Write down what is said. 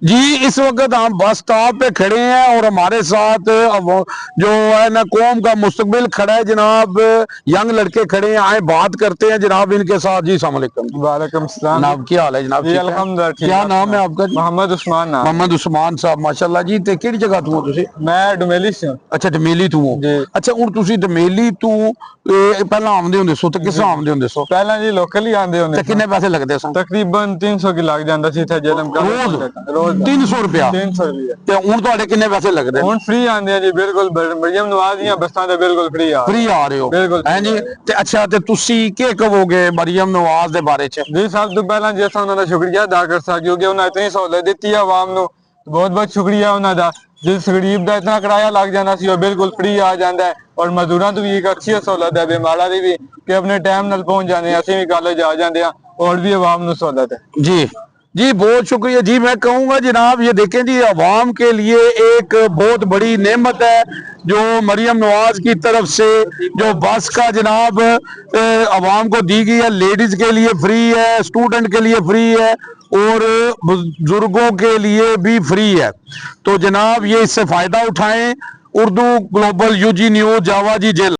जी इस वक्त हम बस स्टॉप पे खड़े हैं और हमारे साथ जो है ना कौम का मुस्तकबिल खड़ा है जनाब। यंग लड़के खड़े हैं, आए बात करते हैं जनाब इनके साथ। जी अस्सलाम वालेकुम। वालेकुम सलाम। जनाब क्या हाल है जनाब? जी ठीक है? अल्हम्दुलिल्लाह ठीक क्या है। नाम है आपका जी? मोहम्मद उस्मान नाम है। मोहम्मद उस्मान साहब माशाल्लाह जी। ते किहड़ी जगह तो हो तुसी? मैं डुमेली से हूं। अच्छा डमेली तू हो। जी अच्छा हुण तुसी डमेली तू पहला आंदे हुंदे सो ते किस तरह आंदे हुंदे सो? पहला जी लोकल ही आंदे होंदे ते किन्ने पैसे लगदे सन? तकरीबन 300 की लग जांदा सी इत्थे जलम का रोज रोज 300 रुपया 300 रुपया। ते हुण तुहाडे किन्ने पैसे लगदे? हुन फ्री आंदे हैं जी बिल्कुल। मरियम नवाज दियां बसां ते बिल्कुल फ्री आ फ्री आ रहे हो बिल्कुल हैं जी। ते अच्छा ते तुसी के कहोगे मरियम नवाज दे बारे च? जी सब तो पहला जी असां उन्हां दा शुक्रिया अदा कर सा क्योंकि उन्हां इतनी सहूलत दी है आवाम नूं। बहुत बहुत शुक्रिया उन्हां दा। जिस गरीब दा इतना किराया लग जाना सी वो बिल्कुल फ्री आ जांदा है और मजदूरां तो भी एक अच्छी सहूलत है बीमारा दी भी कि अपने टाइम नाल पहुंच जाने असीं भी कॉलेज आ जांदे हां और भी आवाम नूं सहूलत है। जी जी बहुत शुक्रिया जी। मैं कहूँगा जनाब ये देखें जी अवाम के लिए एक बहुत बड़ी नेमत है जो मरियम नवाज की तरफ से जो बस का जनाब अवाम को दी गई है। लेडीज के लिए फ्री है, स्टूडेंट के लिए फ्री है और बुजुर्गों के लिए भी फ्री है। तो जनाब ये इससे फायदा उठाएं। उर्दू ग्लोबल यूजी न्यूज जावा जी जेल।